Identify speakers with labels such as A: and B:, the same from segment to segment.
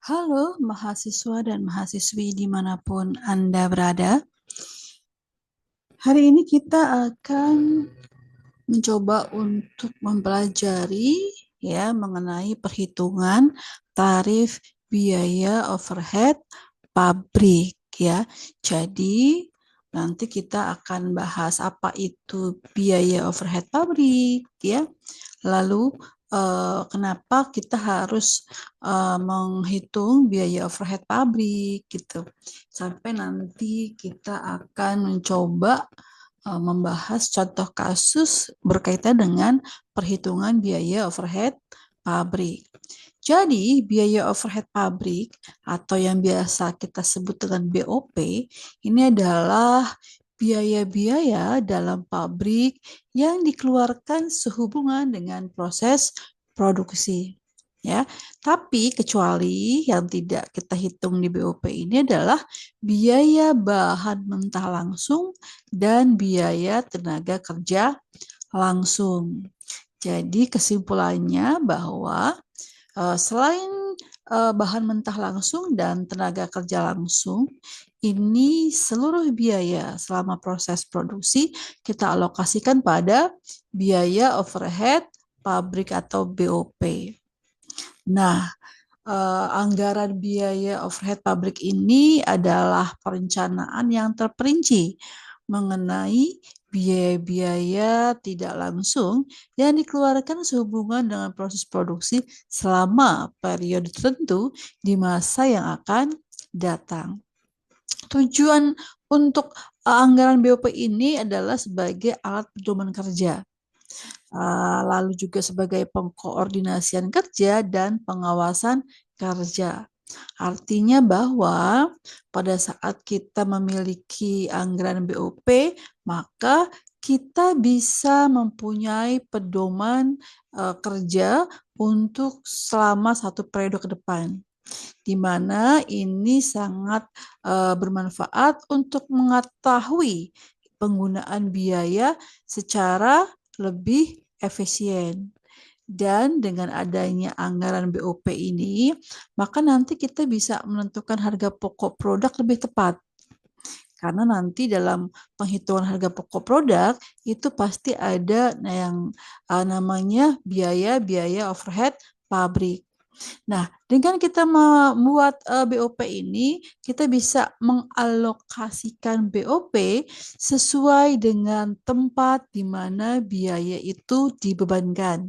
A: Halo mahasiswa dan mahasiswi dimanapun Anda berada. Hari ini kita akan mencoba untuk mempelajari mengenai perhitungan tarif biaya overhead pabrik ya. Jadi nanti kita akan bahas apa itu biaya overhead pabrik ya. Lalu kenapa kita harus menghitung biaya overhead pabrik gitu. Sampai nanti kita akan mencoba membahas contoh kasus berkaitan dengan perhitungan biaya overhead pabrik. Jadi, biaya overhead pabrik atau yang biasa kita sebut dengan BOP, ini adalah biaya-biaya dalam pabrik yang dikeluarkan sehubungan dengan proses produksi. Ya, tapi kecuali yang tidak kita hitung di BOP ini adalah biaya bahan mentah langsung dan biaya tenaga kerja langsung. Jadi kesimpulannya bahwa selain bahan mentah langsung dan tenaga kerja langsung, ini seluruh biaya selama proses produksi kita alokasikan pada biaya overhead pabrik atau BOP. Nah, anggaran biaya overhead pabrik ini adalah perencanaan yang terperinci mengenai biaya-biaya tidak langsung yang dikeluarkan sehubungan dengan proses produksi selama periode tertentu di masa yang akan datang. Tujuan untuk anggaran BOP ini adalah sebagai alat pedoman kerja, lalu juga sebagai pengkoordinasian kerja dan pengawasan kerja. Artinya bahwa pada saat kita memiliki anggaran BOP, maka kita bisa mempunyai pedoman kerja untuk selama satu periode ke depan, di mana ini sangat bermanfaat untuk mengetahui penggunaan biaya secara lebih efisien. Dan dengan adanya anggaran BOP ini, maka nanti kita bisa menentukan harga pokok produk lebih tepat. Karena nanti dalam penghitungan harga pokok produk itu pasti ada yang namanya biaya-biaya overhead pabrik. Nah, dengan kita membuat BOP ini, kita bisa mengalokasikan BOP sesuai dengan tempat di mana biaya itu dibebankan.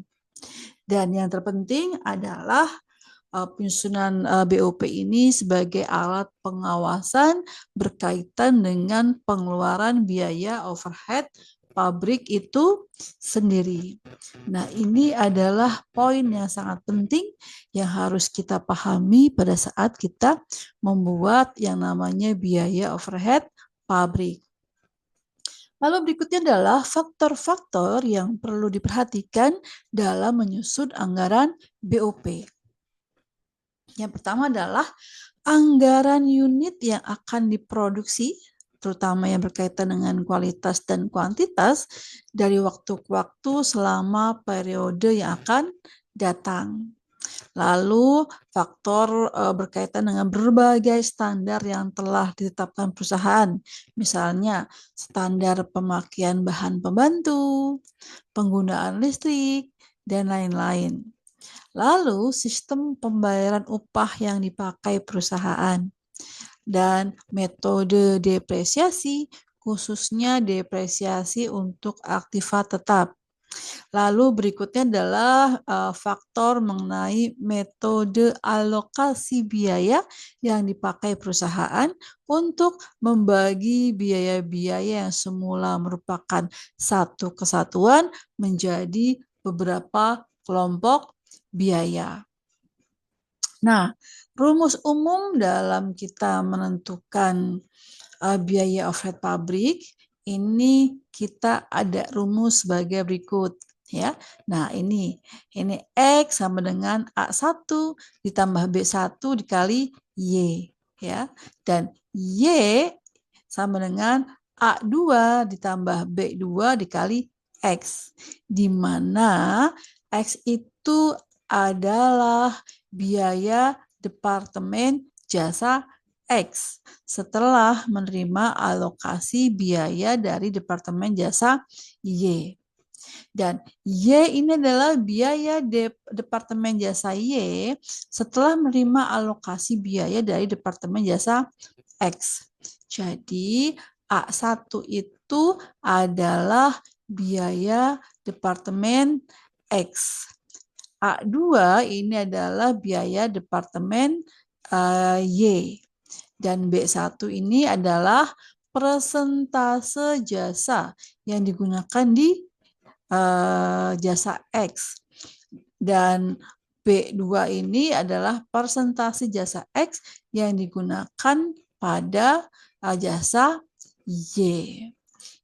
A: Dan yang terpenting adalah penyusunan BOP ini sebagai alat pengawasan berkaitan dengan pengeluaran biaya overhead pabrik itu sendiri. Nah, ini adalah poin yang sangat penting yang harus kita pahami pada saat kita membuat yang namanya biaya overhead pabrik. Lalu berikutnya adalah faktor-faktor yang perlu diperhatikan dalam menyusun anggaran BOP. Yang pertama adalah anggaran unit yang akan diproduksi, terutama yang berkaitan dengan kualitas dan kuantitas dari waktu ke waktu selama periode yang akan datang. Lalu faktor berkaitan dengan berbagai standar yang telah ditetapkan perusahaan, misalnya standar pemakaian bahan pembantu, penggunaan listrik, dan lain-lain. Lalu sistem pembayaran upah yang dipakai perusahaan dan metode depresiasi, khususnya depresiasi untuk aktiva tetap. Lalu berikutnya adalah faktor mengenai metode alokasi biaya yang dipakai perusahaan untuk membagi biaya-biaya yang semula merupakan satu kesatuan menjadi beberapa kelompok biaya. Nah, rumus umum dalam kita menentukan biaya overhead pabrik ini kita ada rumus sebagai berikut ya. Nah, ini X sama dengan A1 ditambah B1 dikali Y ya. Dan Y sama dengan A2 ditambah B2 dikali X, di mana X itu adalah biaya Departemen Jasa X setelah menerima alokasi biaya dari Departemen Jasa Y. Dan Y ini adalah biaya Departemen Jasa Y setelah menerima alokasi biaya dari Departemen Jasa X. Jadi A1 itu adalah biaya Departemen X. A2 ini adalah biaya Departemen Y. Dan B1 ini adalah persentase jasa yang digunakan di jasa X. Dan B2 ini adalah persentase jasa X yang digunakan pada jasa Y.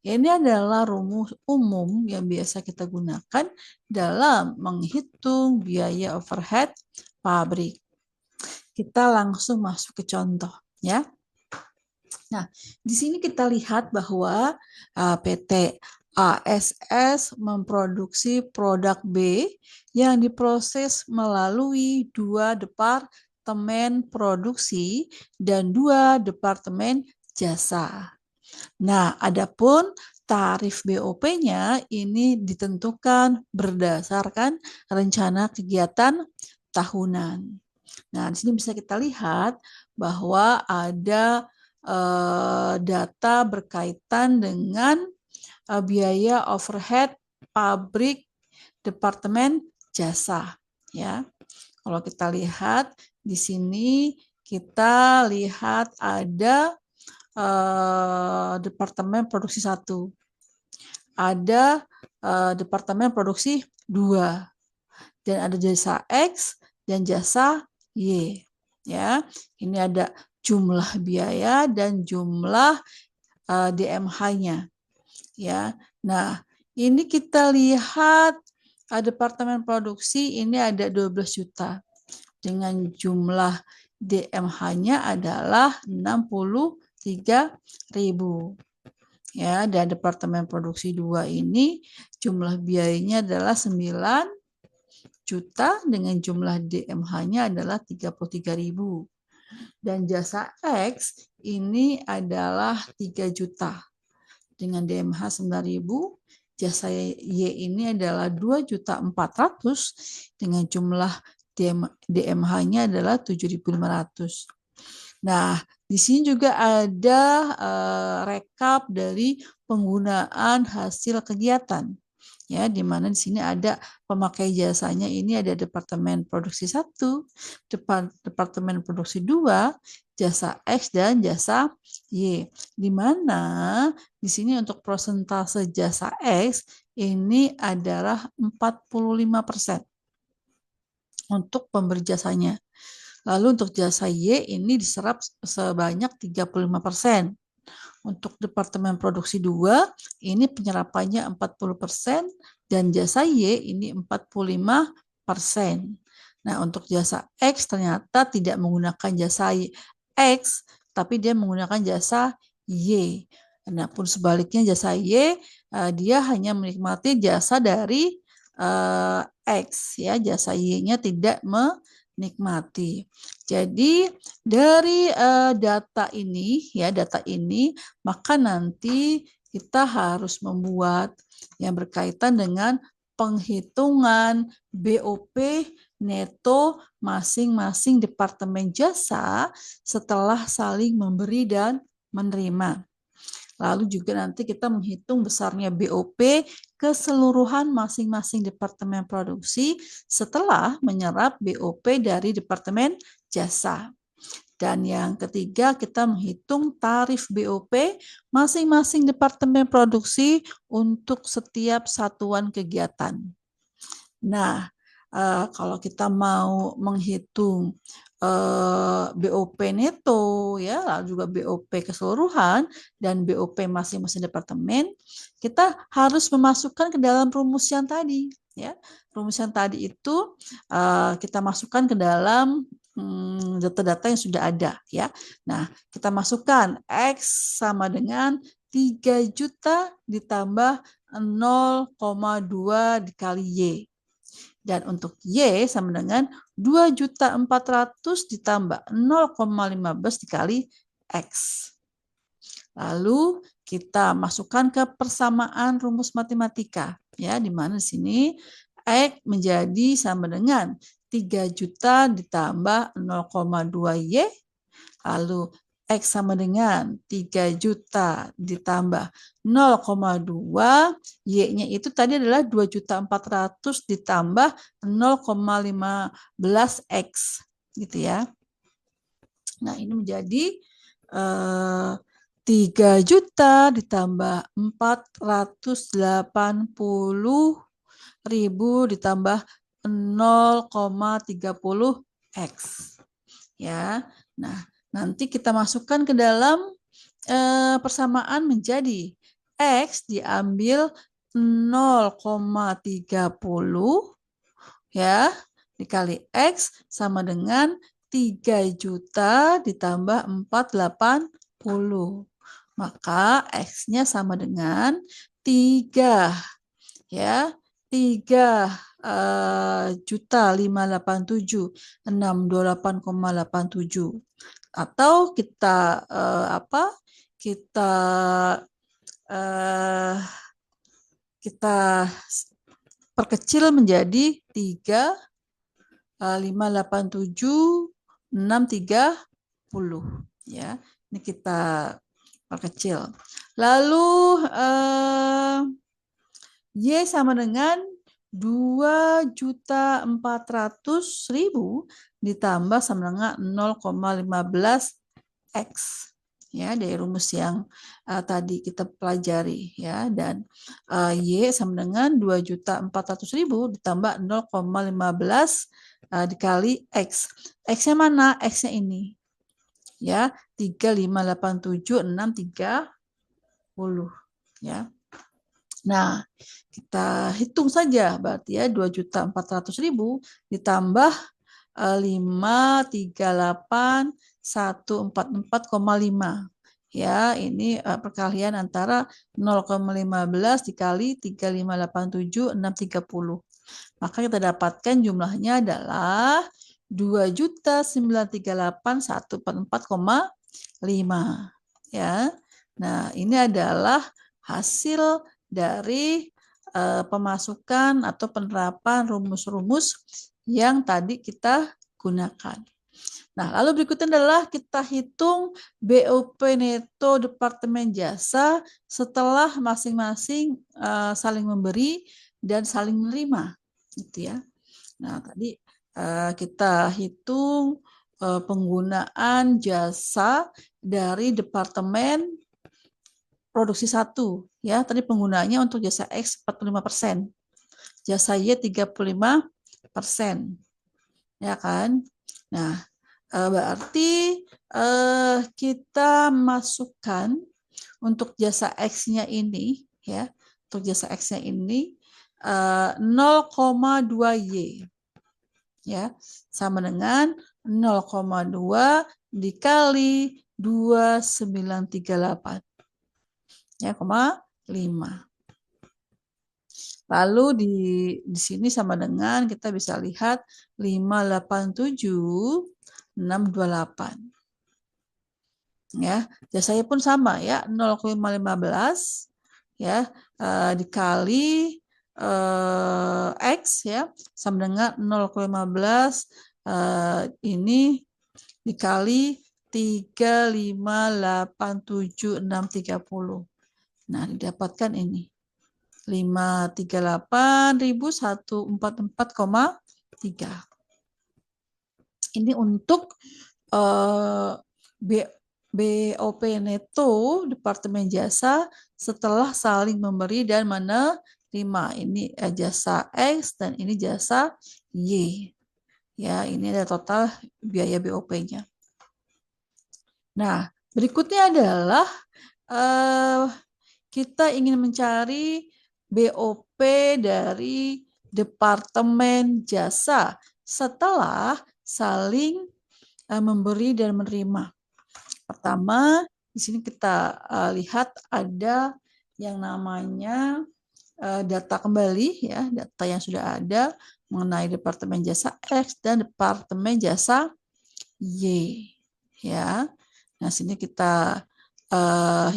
A: Ini adalah rumus umum yang biasa kita gunakan dalam menghitung biaya overhead pabrik. Kita langsung masuk ke contoh, ya. Nah, di sini kita lihat bahwa PT ASS memproduksi produk B yang diproses melalui 2 departemen produksi dan 2 departemen jasa. Nah, adapun tarif BOP-nya ini ditentukan berdasarkan rencana kegiatan tahunan. Nah, di sini bisa kita lihat bahwa ada data berkaitan dengan biaya overhead pabrik departemen jasa, ya. Kalau kita lihat di sini kita lihat ada departemen produksi 1, ada departemen produksi 2, dan ada jasa X dan jasa Y, ya. Ini ada jumlah biaya dan jumlah DMH-nya, ya. Nah, ini kita lihat departemen produksi ini ada 12 juta dengan jumlah DMH-nya adalah 63.000, ya. Dan departemen produksi 2 ini jumlah biayanya adalah 9 juta dengan jumlah DMH-nya adalah 33.000. Dan jasa X ini adalah 3 juta dengan DMH 9.000. Jasa Y ini adalah 2.400.000 dengan jumlah DMH-nya adalah 7.500. Nah, di sini juga ada rekap dari penggunaan hasil kegiatan. Ya, di mana di sini ada pemakai jasanya ini ada Departemen Produksi 1, Departemen Produksi 2, jasa X dan jasa Y. Di mana di sini untuk persentase jasa X ini adalah 45% untuk pemberi jasanya. Lalu untuk jasa Y ini diserap sebanyak 35%. Untuk Departemen Produksi 2, ini penyerapannya 40% dan jasa Y ini 45%. Nah, untuk jasa X ternyata tidak menggunakan jasa X, tapi dia menggunakan jasa Y. Nah, pun sebaliknya jasa Y, dia hanya menikmati jasa dari X, ya. Jasa Y-nya tidak menikmati. Jadi dari data ini, ya, maka nanti kita harus membuat yang berkaitan dengan penghitungan BOP neto masing-masing departemen jasa setelah saling memberi dan menerima. Lalu juga nanti kita menghitung besarnya BOP keseluruhan masing-masing departemen produksi setelah menyerap BOP dari departemen jasa. Dan yang ketiga, kita menghitung tarif BOP masing-masing departemen produksi untuk setiap satuan kegiatan. Nah, kalau kita mau menghitung BOP neto, ya, lalu juga BOP keseluruhan dan BOP masing-masing departemen, kita harus memasukkan ke dalam rumus yang tadi, ya. Rumus yang tadi itu kita masukkan ke dalam data-data yang sudah ada, ya. Nah, kita masukkan X sama dengan 3 juta ditambah 0,2 dikali Y. Dan untuk Y sama dengan 2.400.000 ditambah 0,15 dikali X. Lalu kita masukkan ke persamaan rumus matematika. Ya, di mana di sini X menjadi sama dengan 3 juta ditambah 0,2 Y. Lalu X sama dengan 3 juta ditambah 0,2, Y-nya itu tadi adalah 2.400.000 ditambah 0,15 X. Gitu ya. Nah, ini menjadi 3 juta ditambah 480.000 ditambah 0,30 X. Ya. Nah, nanti kita masukkan ke dalam persamaan menjadi X diambil 0,30 ya dikali X sama dengan 3 juta ditambah 480. Maka X-nya sama dengan 3 ya 3 juta 587.628,87 atau kita kita perkecil menjadi 3 587.630 ya. Ini kita perkecil. Lalu Y sama dengan 2.400.000 ditambah sama dengan 0,15 X. Ya, dari rumus yang tadi kita pelajari ya, dan Y sama dengan 2.400.000 ditambah 0,15 dikali X. X-nya mana? X-nya ini. Ya, 3.587.630 ya. Nah, kita hitung saja berarti ya 2.400.000 ditambah 538.144,5. Ya, ini perkalian antara 0,15 dikali 3.587.630. Maka kita dapatkan jumlahnya adalah 2.938.144,5. Ya. Nah, ini adalah hasil dari pemasukan atau penerapan rumus-rumus yang tadi kita gunakan. Nah, lalu berikutnya adalah kita hitung BOP neto Departemen Jasa setelah masing-masing saling memberi dan saling menerima, gitu ya. Nah, tadi kita hitung penggunaan jasa dari Departemen Produksi 1 ya. Tadi penggunaannya untuk jasa X 45%, jasa Y 35%. Ya kan? Nah, berarti kita masukkan untuk jasa X-nya ini ya. Untuk jasa X-nya ini 0,2 Y ya, sama dengan 0,2 dikali 2.938 ya, 5. Lalu di sini sama dengan kita bisa lihat 587.628. Ya, jasanya pun sama ya, 0,15 ya dikali X ya sama dengan 0,15 ini dikali 3.587.630. Nah, didapatkan ini 538.144,3. Ini untuk BOP neto Departemen Jasa setelah saling memberi dan menerima. Ini jasa X dan ini jasa Y. Ya, ini ada total biaya BOP-nya. Nah, berikutnya adalah kita ingin mencari BOP dari Departemen Jasa setelah saling memberi dan menerima. Pertama, di sini kita lihat ada yang namanya data kembali ya, data yang sudah ada mengenai departemen jasa X dan departemen jasa Y ya. Nah, sini kita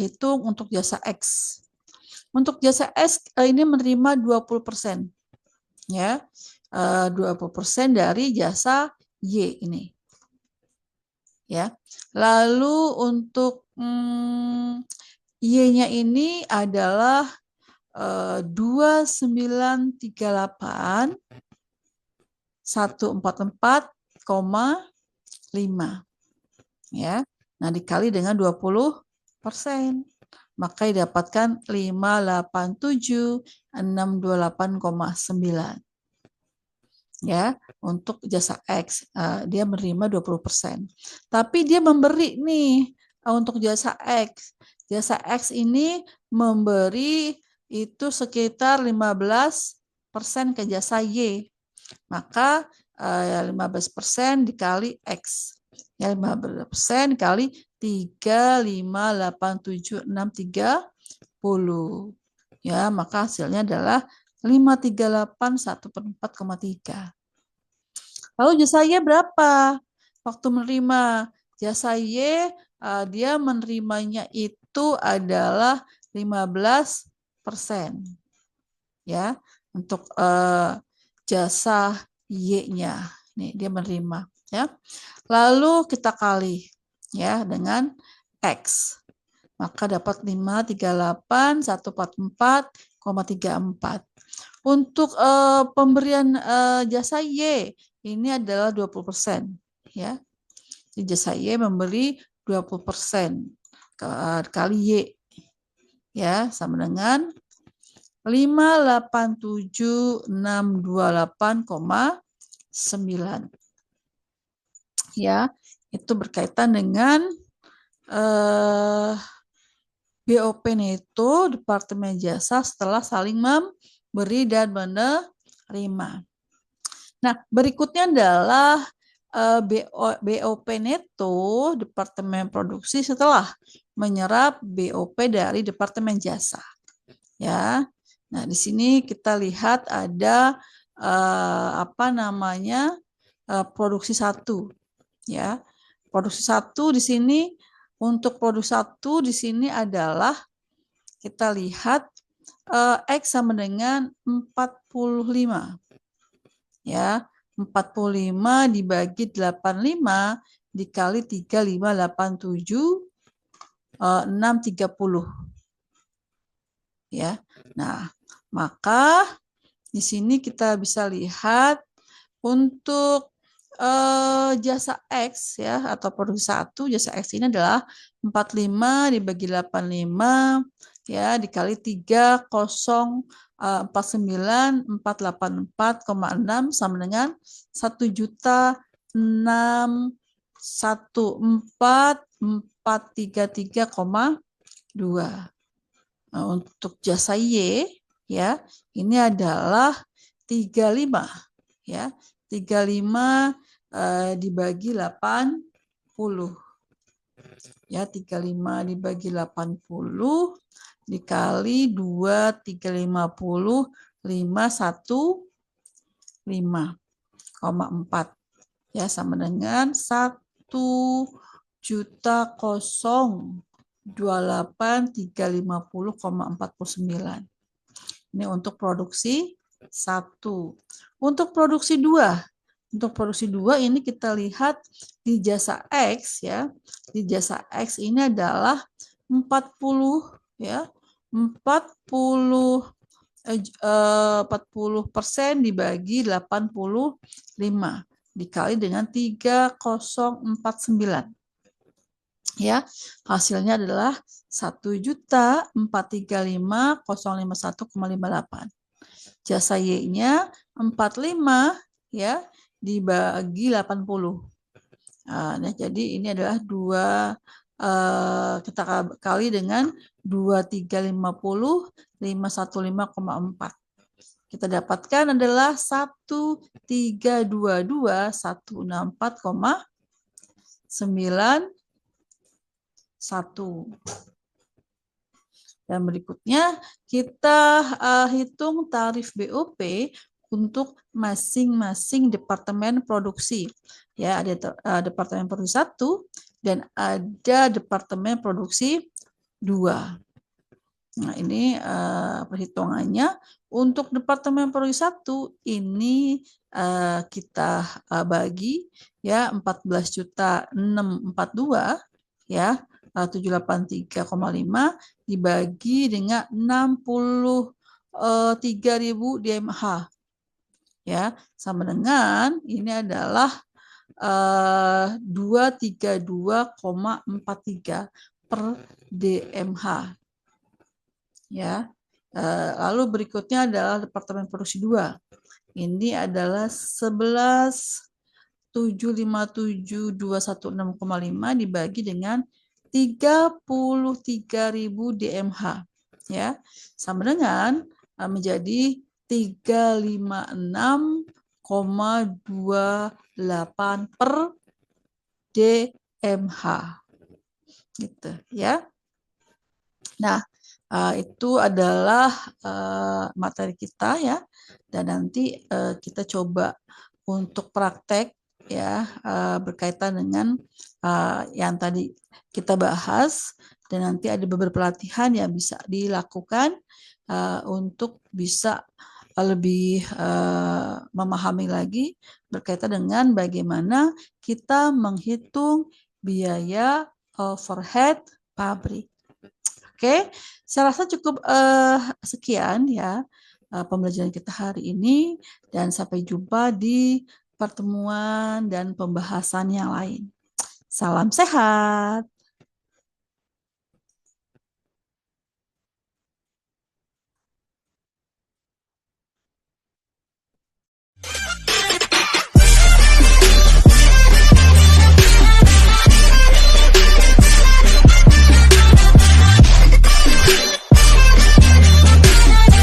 A: hitung untuk jasa X. Untuk jasa X ini menerima 20% ya. 20% dari jasa Y ini. Ya. Lalu untuk Y-nya ini adalah 2938 144,5 ya. Nah, dikali dengan 20%. Maka didapatkan 587.628,9 ya untuk jasa X. Dia menerima 20%. Tapi dia memberi nih untuk jasa X. Jasa X ini memberi itu sekitar 15% ke jasa Y. Maka 15% dikali X. Ya, 15% dikali 3587630. Ya, maka hasilnya adalah 538,1/4,3. Lalu jasa Y berapa? Waktu menerima jasa Y, dia menerimanya itu adalah 15%. Ya, untuk jasa Y-nya. Nih, dia menerima ya. Lalu kita kali ya dengan X. Maka dapat 538.144,34. Untuk pemberian jasa Y ini adalah 20% ya. Jadi jasa Y memberi 20% kali Y ya sama dengan 587.628,9 ya. Itu berkaitan dengan BOP neto Departemen Jasa setelah saling memberi dan menerima. Nah, berikutnya adalah BOP neto Departemen Produksi setelah menyerap BOP dari Departemen Jasa. Ya. Nah, di sini kita lihat ada produksi 1 ya. Produksi 1 di sini untuk produksi 1 di sini adalah kita lihat X sama dengan 45 ya. 45 dibagi 85 dikali 3,587,630 ya. Nah, maka di sini kita bisa lihat untuk jasa X ya atau produksi 1 jasa X ini adalah 45 dibagi 85 ya dikali 3,049,484,6 sama dengan 1.614.433,2. Nah, untuk jasa Y ya ini adalah 35 ya 35 dibagi 80 ya 35 dibagi 80 dikali 2 350 515,4 ya sama dengan 1.028.350,49. Ini untuk produksi 1. Untuk produksi 2. Untuk produksi 2 ini kita lihat di jasa X ya. Di jasa X ini adalah 40 ya. 40% dibagi 85 dikali dengan 3,049. Ya, hasilnya adalah 1.435.051,58. Jasa Y-nya 45 ya dibagi 80. Nah, jadi ini adalah 2 kita kali dengan 2.350 515,4. Kita dapatkan adalah 1.322.164,91. Dan berikutnya kita hitung tarif BOP untuk masing-masing departemen produksi. Ya, ada departemen produksi 1 dan ada departemen produksi 2. Nah, ini perhitungannya. Untuk departemen produksi 1 ini kita bagi ya 14.642 ya 783,5 dibagi dengan 63.000 DMH ya, sama dengan ini adalah 232,43 per DMH ya. Lalu berikutnya adalah departemen produksi 2. Ini adalah 11.757.216,5 dibagi dengan 33.000 DMH ya, sama dengan menjadi 356,28 per DMH gitu ya. Nah, itu adalah materi kita ya, dan nanti kita coba untuk praktek ya berkaitan dengan yang tadi kita bahas, dan nanti ada beberapa latihan yang bisa dilakukan untuk bisa lebih memahami lagi berkaitan dengan bagaimana kita menghitung biaya overhead pabrik. Oke, saya rasa cukup sekian ya pembelajaran kita hari ini, dan sampai jumpa di pertemuan dan pembahasan yang lain. Salam sehat.